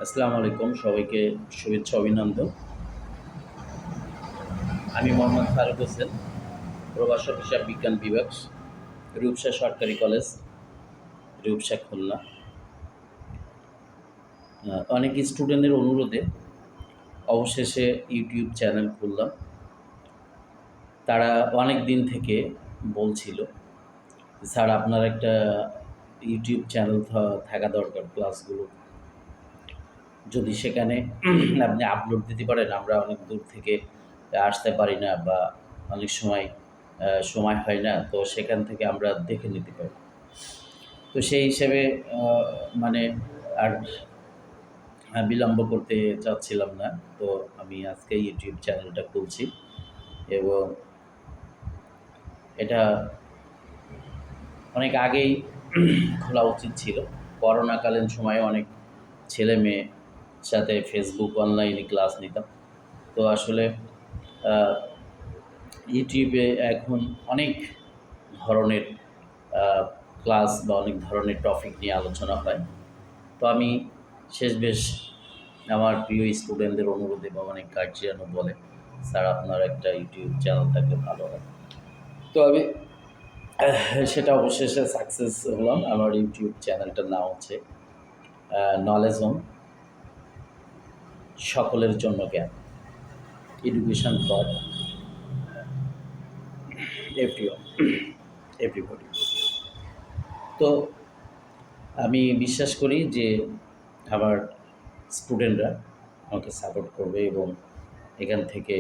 আসসালামু আলাইকুম, সবাইকে শুভেচ্ছা অভিনন্দন। আমি মোহাম্মদ ফারুক হোসেন, প্রভাষক হিসাব বিজ্ঞান বিভাগ, রূপসা সরকারি কলেজ, রূপসা, খুলনা। অনেক স্টুডেন্টের অনুরোধে অবশেষে ইউটিউব চ্যানেল খুললাম। তারা অনেক দিন থেকে বলছিল, স্যার আপনার একটা ইউটিউব চ্যানেল থাকা দরকার, ক্লাসগুলো যদি সেখানে আপনি আপলোড দিতে পারেন, আমরা অনেক দূর থেকে আসতে পারি না বা অনেক সময় সময় হয় না, তো সেখান থেকে আমরা দেখে নিতে পারি। তো সেই হিসেবে মানে আর বিলম্ব করতে চাচ্ছিলাম না। তো আমি আজকে ইউটিউব চ্যানেলটা খুলছি এবং এটা অনেক আগেই খোলা উচিত ছিল। করোনাকালীন সময়ে অনেক ছেলে মেয়ে সাথে ফেসবুক অনলাইনে ক্লাস নিতাম। তো আসলে ইউটিউবে এখন অনেক ধরনের ক্লাস বা অনেক ধরনের টপিক নিয়ে আলোচনা হয়। তো আমি বেশ আমার প্রিয় স্টুডেন্টদের অনুরোধে বা অনেক গার্জিয়ানও বলে, স্যার আপনার একটা ইউটিউব চ্যানেল থাকলে ভালো হয়। তো আমি সেটা অবশেষে সাকসেস হলাম। আমার ইউটিউব চ্যানেলটার নাম হচ্ছে নলেজ হোম, সকলের জন্য জ্ঞান, এডুকেশন ফর এভরিবডি। তো আমি বিশ্বাস করি যে আমার স্টুডেন্টরা আমাকে সাপোর্ট করবে এবং এখান থেকে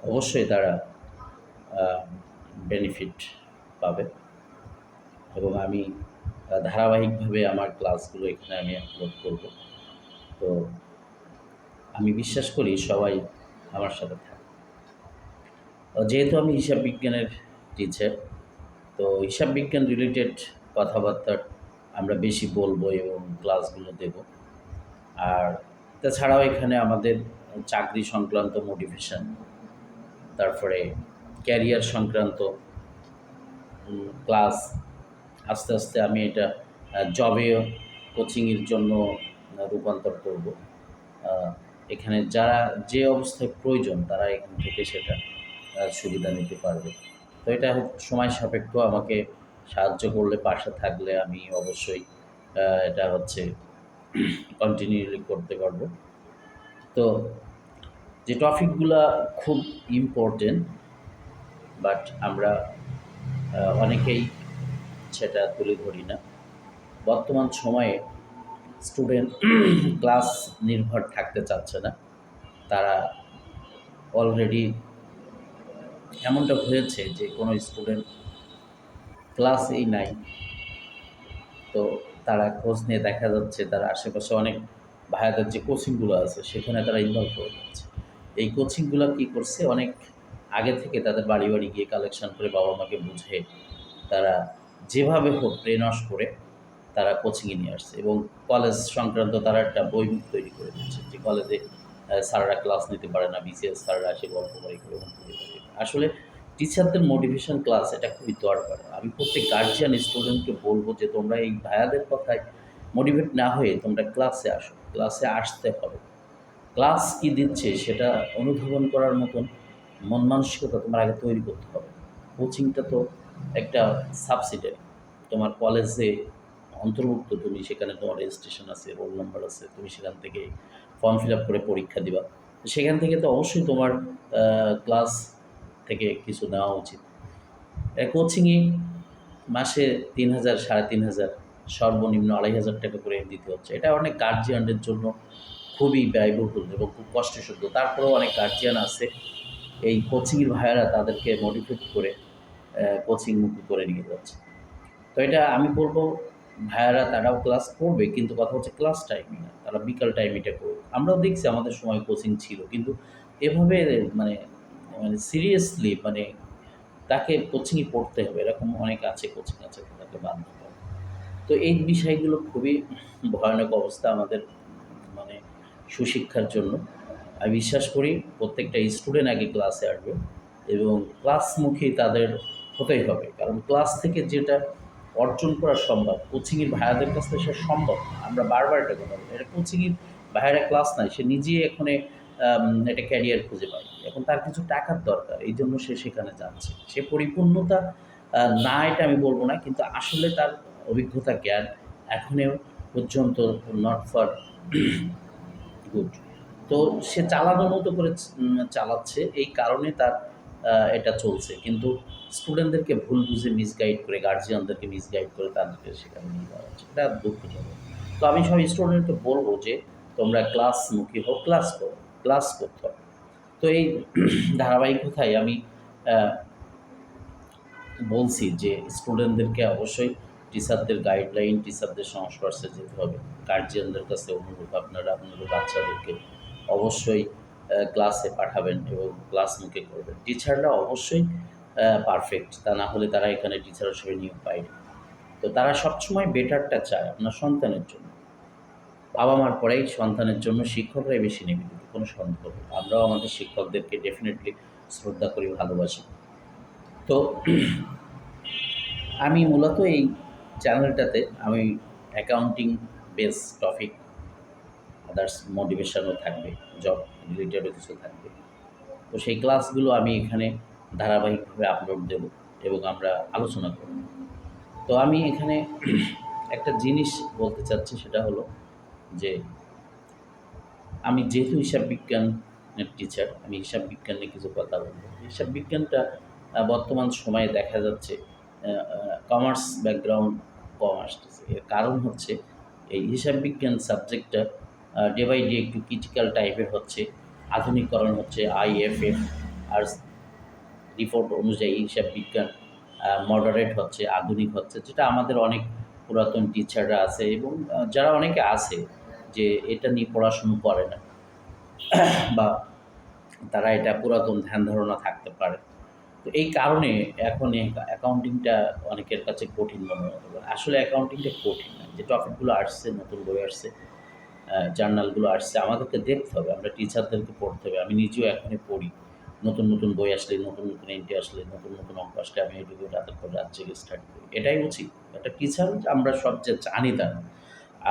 অবশ্যই তারা বেনিফিট পাবে এবং আমি ধারাবাহিকভাবে আমার ক্লাসগুলো এখানে আমি আপলোড করব। তো আমি বিশ্বাস করি সবাই আমার সাথে থাকবে। যেহেতু আমি হিসাব বিজ্ঞানের টিচার, তো হিসাব বিজ্ঞান রিলেটেড কথাবার্তা আমরা বেশি বলবো এবং ক্লাসগুলো দেব। আর তাছাড়াও এখানে আমাদের চাকরি সংক্রান্ত মোটিভেশন, তারপরে ক্যারিয়ার সংক্রান্ত ক্লাস, আস্তে আস্তে আমি এটা জবেও কোচিংয়ের জন্য রূপান্তর করব। এখানে যারা যে অবস্থায় প্রয়োজন তারা এখান থেকে সেটা সুবিধা নিতে পারবে। তো এটা সময় সাপেক্ষ, আমাকে সাহায্য করলে, পাশে থাকলে আমি অবশ্যই এটা কন্টিনিউলি করতে পারবো। তো যে টপিকগুলা খুব ইম্পর্টেন্ট, বাট আমরা অনেকেই সেটা তুলে ধরি না। বর্তমান সময়ে স্টুডেন্ট ক্লাস নির্ভর থাকতে চাচ্ছে না। তারা অলরেডি এমনটা হয়েছে যে কোনো স্টুডেন্ট ক্লাসেই নাই, তো তারা খোঁজ নিয়ে দেখা যাচ্ছে তার আশেপাশে অনেক ভাইয়াদের যে কোচিংগুলো আছে সেখানে তারা ইনভলভ হয়ে যাচ্ছে। এই কোচিংগুলো কী করছে, অনেক আগে থেকে তাদের বাড়ি বাড়ি গিয়ে কালেকশন করে বাবা মাকে বুঝে তারা যেভাবে হোক ব্রেন ওয়াশ করে তারা কোচিংয়ে নিয়ে আসছে এবং কলেজ সংক্রান্ত তারা একটা বই তৈরি করে দিচ্ছে যে কলেজে স্যাররা ক্লাস নিতে পারে না, বিসিএস স্যাররা এসে গল্প করে করে আসলে টিচারদের মোটিভেশন ক্লাস এটা খুবই দরকার। আমি প্রত্যেক গার্জিয়ান স্টুডেন্টকে বলব যে তোমরা এই ভাইয়াদের কথায় মোটিভেট না হয়ে তোমরা ক্লাসে আসো, ক্লাসে আসতে হবে। ক্লাস কী দিচ্ছে সেটা অনুধাবন করার মতন মন মানসিকতা তোমার আগে তৈরি করতে হবে। কোচিংটা তো একটা সাবসিডিয়ারি, তোমার কলেজে অন্তর্ভুক্ত, তুমি সেখানে তোমার রেজিস্ট্রেশন আছে, রোল নাম্বার আছে, তুমি সেখান থেকে ফর্ম ফিল আপ করে পরীক্ষা দিবা। সেখান থেকে তো অবশ্যই তোমার ক্লাস থেকে কিছু নেওয়া উচিত। কোচিংয়ে মাসে ৩,০০০, ৩,৫০০, সর্বনিম্ন ২,৫০০ টাকা করে দিতে হচ্ছে। এটা অনেক গার্জিয়ানদের জন্য খুবই ব্যয়বহুল এবং খুব কষ্টসাধ্য। তারপরেও অনেক গার্জিয়ান আছে এই কোচিংয়ের ভাইয়ারা তাদেরকে মোটিভেট করে কোচিংমুখী করে নিয়ে যাচ্ছে। তো এটা আমি বলব, ভাইয়ারা তারাও ক্লাস করবে, কিন্তু কথা হচ্ছে ক্লাস টাইমে না, তারা বিকাল টাইম এটা করবে। আমরাও দেখছি আমাদের সময় কোচিং ছিল, কিন্তু এভাবে মানে মানে সিরিয়াসলি তাকে কোচিংয়ে পড়তে হবে এরকম অনেক আছে, কোচিং আছে তাকে বাধ্য করে। তো এই বিষয়গুলো খুবই ভয়ানক অবস্থা আমাদের মানে সুশিক্ষার জন্য। আমি বিশ্বাস করি প্রত্যেকটা স্টুডেন্ট আগে ক্লাসে আসবে এবং ক্লাসমুখী তাদের হতেই হবে, কারণ ক্লাস থেকে যেটা অর্জন করা সম্ভব, কোচিংয়ের ভাইয়াদের কাছ থেকে সেটা সম্ভব না। আমরা বারবার এটা কথা বলি। এটা কোচিংয়ের ভাইয়ারা ক্লাস নাই। সে নিজেই এখানে একটা ক্যারিয়ার খুঁজে পায়। এখন তার কিছু টাকার দরকার। এইজন্য সে সেখানে যাচ্ছে। সে পরিপূর্ণতা না এটা আমি বলব না। কিন্তু আসলে তার অভিজ্ঞতা, জ্ঞান এখনো পর্যন্ত নট ফর গুড। তো সে চালানোর মতো করে চালাচ্ছে। এই কারণে তার এটা চলছে। কিন্তু স্টুডেন্টদেরকে ভুল বুঝে মিসগাইড করে, গার্জিয়ানদেরকে মিসগাইড করে তাদেরকে সেখানে নিয়ে যাওয়া হচ্ছে। এটা দুঃখজনক। তো আমি সব স্টুডেন্টকে বলব যে, তোমরা ক্লাসমুখী হও, ক্লাস করো, ক্লাস করতে হবে। তো এই ধারাবাহিকতায় আমি আ বলছি যে স্টুডেন্টদেরকে অবশ্যই টিচারদের গাইডলাইন, টিচারদের সংস্পর্শে যেতে হবে। গার্জিয়ানদের কাছে অনুরোধ, আপনারা আপনাদের বাচ্চাদেরকে অবশ্যই ক্লাসে পাঠাবেন এবং ক্লাসমুখী করবেন। টিচাররা অবশ্যই পারফেক্ট। তা না হলে তারা এখানে টিচার হিসেবে নিয়োগ পায়নি। তো তারা সবসময় বেটারটা চায় আপনার সন্তানের জন্য। বাবা-মার পরেই সন্তানের জন্য শিক্ষকরাই বেশি নিবেদিত, কোনো সন্দেহ নেই। আমরাও আমাদের শিক্ষকদেরকে ডেফিনিটলি শ্রদ্ধা করি, ভালোবাসি। তো আমি মূলত এই চ্যানেলটাতে আমি অ্যাকাউন্টিং বেস টপিক, আদার্স মোটিভেশনও থাকবে, জব রিলেটেডও কিছু থাকবে। তো সেই ক্লাসগুলো আমি এখানে ধারাবাহিকভাবে আপলোড দেব এবং আমরা আলোচনা করব। তো আমি এখানে একটা জিনিস বলতে চাচ্ছি, সেটা হলো যে আমি যেহেতু হিসাব বিজ্ঞানের টিচার, আমি হিসাব বিজ্ঞান নিয়ে কিছু কথা বলব। হিসাব বিজ্ঞানটা বর্তমান সময়ে দেখা যাচ্ছে কমার্স ব্যাকগ্রাউন্ড কম আসতেছে। এর কারণ হচ্ছে এই হিসাব বিজ্ঞান সাবজেক্টটা ডে বাই ডে একটু ক্রিটিক্যাল টাইপের হচ্ছে। আধুনিকরণ হচ্ছে, আইএফএফ আর রিপোর্ট অনুযায়ী হিসাব বিজ্ঞান মডারেট হচ্ছে, আধুনিক হচ্ছে, যেটা আমাদের অনেক পুরাতন টিচাররা আছে এবং যারা অনেকে আছে যে এটা নিয়ে পড়াশুনো করে না বা তারা এটা পুরাতন ধ্যান ধারণা থাকতে পারে। তো এই কারণে এখন অ্যাকাউন্টিংটা অনেকের কাছে কঠিন মনে হতে পারে। আসলে অ্যাকাউন্টিংটা কঠিন না। যে টপিকগুলো আসছে, নতুন বই আসছে, জার্নালগুলো আসছে, আমাদেরকে দেখতে হবে। আমরা টিচারদেরকে পড়তে হবে। আমি নিজেও এখনই পড়ি। নতুন, নতুন বই আসলে, নতুন, নতুন এন্ট্রি আসলে, নতুন, নতুন অঙ্ক আসলে আমি এটুকু রাতের পর রাত জেগে স্টাডি করি। এটাই উচিত। একটা টিচার, আমরা সব যে জানি তা না।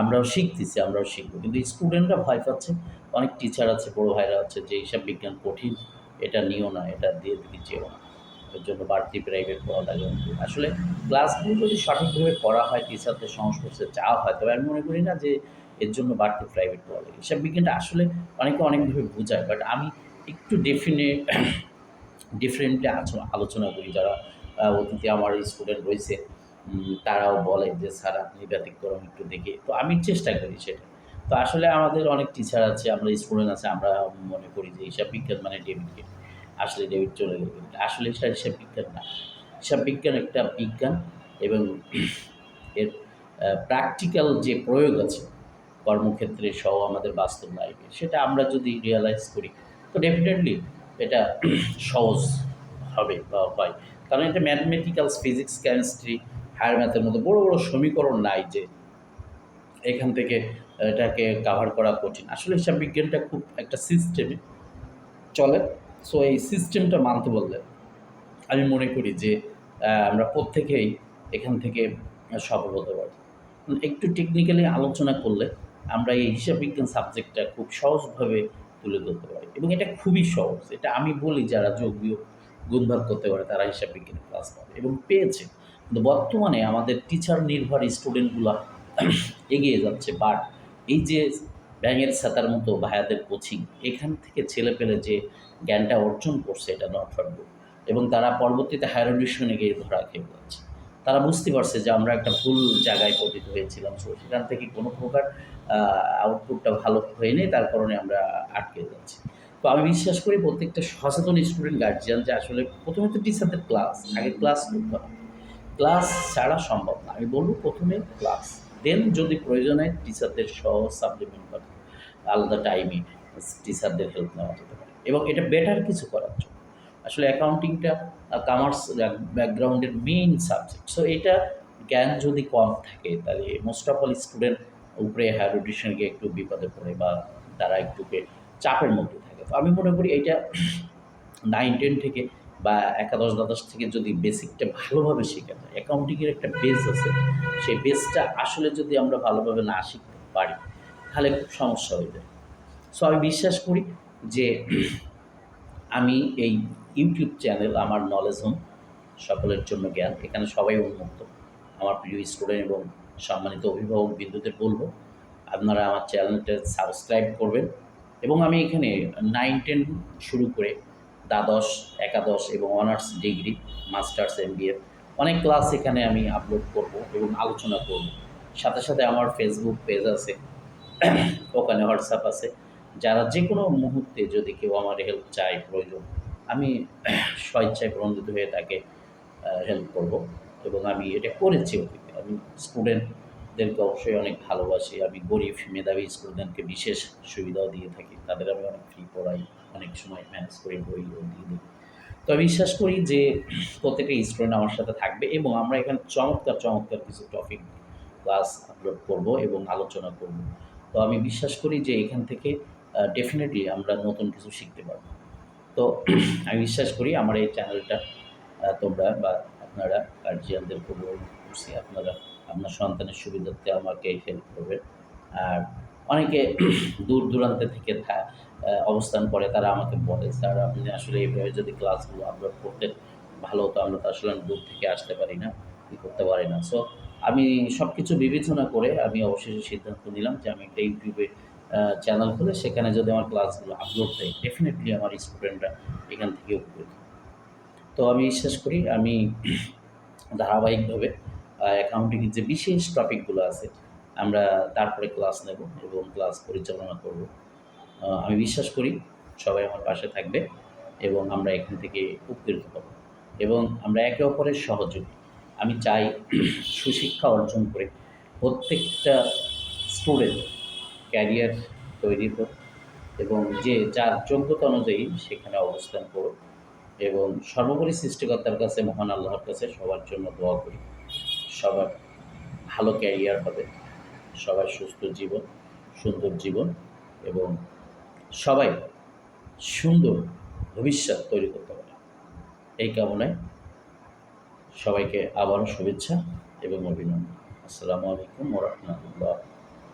আমরাও শিখতেছি, আমরাও শিখব। কিন্তু স্টুডেন্টরা ভয় পাচ্ছে। অনেক টিচার আছে, বড় ভাইরা আছে যে হিসাব বিজ্ঞান কঠিন, এটা নিও না, এটা দিয়ে দিকে যেও না। এর জন্য বাড়তি প্রাইভেট পড়া লাগে। আসলে ক্লাসগুলো যদি সঠিকভাবে করা হয়, টিচারদের সংস্পর্শে যাওয়া হয়, তবে আমি মনে করি না যে এর জন্য বাড়তি প্রাইভেট পড়া লাগে। হিসাব বিজ্ঞানটা আসলে অনেকে অনেকভাবে বোঝায়, বাট আমি একটু ডিফারেন্টলি আলোচনা করি। যারা অতীতে আমার স্টুডেন্ট রয়েছে, তারাও বলে যে, "স্যার আপনি ব্যতিক্রম একটু দেখে।" তো আমি চেষ্টা করি সেটা। তো আসলে আমাদের অনেক টিচার আছে, আমরা স্টুডেন্ট আছে, আমরা মনে করি যে হিসাব বিজ্ঞান মানে ডেবিট গেট। আসলে ডেবিট চলে গেলে, আসলে সেটা হিসাব বিজ্ঞান না। হিসাব বিজ্ঞান একটা বিজ্ঞান এবং এর প্র্যাকটিক্যাল যে প্রয়োগ আছে কর্মক্ষেত্রে সহ আমাদের বাস্তব লাইফে, সেটা আমরা যদি রিয়ালাইজ করি, তো ডেফিনেটলি এটা সহজ হবে বা হয়। কারণ এটা ম্যাথমেটিক্যালস, ফিজিক্স, কেমিস্ট্রি, হায়ার ম্যাথের মতো বড়, বড় সমীকরণ নাই যে এখান থেকে এটাকে কাভার করা কঠিন। আসলে হিসাব বিজ্ঞানটা খুব একটা সিস্টেমে চলে। সো এই সিস্টেমটা মানতে বললে আমি মনে করি যে আমরা প্রত্যেকেই এখান থেকে সফল হতে পারি। একটু টেকনিক্যালি আলোচনা করলে আমরা এই হিসাব বিজ্ঞান সাবজেক্টটা খুব সহজভাবে তুলে ধরতে পারি এবং এটা খুবই সহজ। এটা আমি বলি, যারা যোগ বিয়োগ গুণভাগ করতে পারে তারা হিসাব বিজ্ঞানের ক্লাস পাবে এবং পেয়েছে। কিন্তু বর্তমানে আমাদের টিচার নির্ভর স্টুডেন্টগুলা এগিয়ে যাচ্ছে। বাট এই যে ব্যাঙের ছাতার মতো ভাইয়াদের কোচিং, এখান থেকে ছেলেপেলে যে জ্ঞানটা অর্জন করছে, এটা নট ফর গুড এবং তারা পরবর্তীতে হায়ার এডুকেশনে গিয়ে ধরা খেয়ে যাচ্ছে। তারা বুঝতে পারছে যে আমরা একটা ভুল জায়গায় পতিত হয়েছিলাম। সো সেখান থেকে কোনো প্রকার আউটপুটটা ভালো হয়নি, তার কারণে আমরা আটকে যাচ্ছি। তো আমি বিশ্বাস করি প্রত্যেকটা সচেতন স্টুডেন্ট গার্জিয়ান যে আসলে প্রথমে তো টিচারদের ক্লাস, আগে ক্লাস করতে হবে। ক্লাস ছাড়া সম্ভব না। আমি বলব প্রথমে ক্লাস, দেন যদি প্রয়োজন হয় টিচারদের সহ সাপ্লিমেন্ট বা আলাদা টাইমে টিচারদের হেল্প নেওয়া যেতে পারে এবং এটা বেটার কিছু করার জন্য। আসলে অ্যাকাউন্টিংটা কমার্স ব্যাকগ্রাউন্ডের মেইন সাবজেক্ট। সো এটা জ্ঞান যদি কম থাকে তাহলে মোস্ট অফ অল স্টুডেন্ট উপরে হায়ার এডুকেশনে গিয়ে একটু বিপদে পড়ে বা তারা একটুকে চাপের মধ্যে থাকে। তো আমি মনে করি এইটা 9-10 থেকে বা একাদশ দ্বাদশ থেকে যদি বেসিকটা ভালোভাবে শেখা যায়, অ্যাকাউন্টিংয়ের একটা বেস আছে, সেই বেসটা আসলে যদি আমরা ভালোভাবে না শিখতে পারি, তাহলে খুব সমস্যা হয়ে যায়। সো আমি বিশ্বাস করি যে আমি এই ইউটিউব চ্যানেল আমার নলেজ হোম, সকলের জন্য জ্ঞান, এখানে সবাই উন্মুক্ত। আমার প্রিয় স্টুডেন্ট এবং সম্মানিত অভিভাবক বিন্দুদের বলব, আপনারা আমার চ্যানেলটা সাবস্ক্রাইব করবেন এবং আমি এখানে 9-10 শুরু করে দ্বাদশ, একাদশ এবং অনার্স ডিগ্রি, মাস্টার্স, এমবিএ অনেক ক্লাস এখানে আমি আপলোড করব এবং আলোচনা করব। সাথে, সাথে আমার ফেসবুক পেজ আছে, ওখানে হোয়াটসঅ্যাপ আছে। যারা যেকোনো মুহূর্তে যদি কেউ আমার হেল্প চায়, প্রয়োজন, আমি স্বেচ্ছায় প্রণোদিত হয়ে তাকে হেল্প করব এবং আমি এটা করেছি অতীতে। আমি স্টুডেন্টদেরকে অবশ্যই অনেক ভালোবাসি। আমি গরিব, মেধাবী স্টুডেন্টকে বিশেষ সুবিধাও দিয়ে থাকি। তাদের আমি অনেক ফ্রি পড়াই, অনেক সময় ম্যানেজ করে বইও দিয়ে দিই। তো আমি বিশ্বাস করি যে প্রত্যেকটা স্টুডেন্ট আমার সাথে থাকবে এবং আমরা এখানে চমৎকার, চমৎকার কিছু টপিক ক্লাস আপলোড করব এবং আলোচনা করব। তো আমি বিশ্বাস করি যে এখান থেকে ডেফিনিটলি আমরা নতুন কিছু শিখতে পারব। তো আমি বিশ্বাস করি আমার এই চ্যানেলটা তোমরা বা আপনারা গার্জিয়ানদেরকে অনুরোধ করছি, আপনারা আপনার সন্তানের সুবিধার্থে আমাকে হেল্প করবেন। আর অনেকে দূর দূরান্ত থেকে অবস্থান করে, তারা আমাকে বলে, "স্যার, আপনি আসলে এইভাবে যদি ক্লাসগুলো আপলোড করতেন ভালো হতো। আমরা তো আসলে দূর থেকে আসতে পারি না, ই করতে পারি না।" সো আমি সব কিছু বিবেচনা করে আমি অবশেষে সিদ্ধান্ত নিলাম যে আমি একটা ইউটিউবে চ্যানেল খুলে সেখানে যদি আমার ক্লাসগুলো আপলোড দেই, ডেফিনিটলি আমার স্টুডেন্টরা এখান থেকে উপকৃত হবে। তো আমি বিশ্বাস করি আমি ধারাবাহিকভাবে অ্যাকাউন্টিংয়ের যে বিশেষ টপিকগুলো আছে, আমরা তারপরে ক্লাস নেব এবং ক্লাস পরিচালনা করব। আমি বিশ্বাস করি সবাই আমার পাশে থাকবে এবং আমরা এখান থেকে উপকৃত হব এবং আমরা একে অপরের সহযোগী। আমি চাই সুশিক্ষা অর্জন করে প্রত্যেকটা স্টুডেন্ট ক্যারিয়ার তৈরি হোক এবং যে যার যোগ্যতা অনুযায়ী সেখানে অবস্থান করুক এবং সর্বোপরি সৃষ্টিকর্তার কাছে, মহান আল্লাহর কাছে সবার জন্য দোয়া করি। সবার ভালো ক্যারিয়ার হবে, সবার সুস্থ জীবন, সুন্দর জীবন এবং সবাই সুন্দর ভবিষ্যৎ তৈরি করতে পারে। এই কামনায় সবাইকে আবারও শুভেচ্ছা এবং অভিনন্দন। আসসালামু আলাইকুম ওয়া রাহমাতুল্লাহ।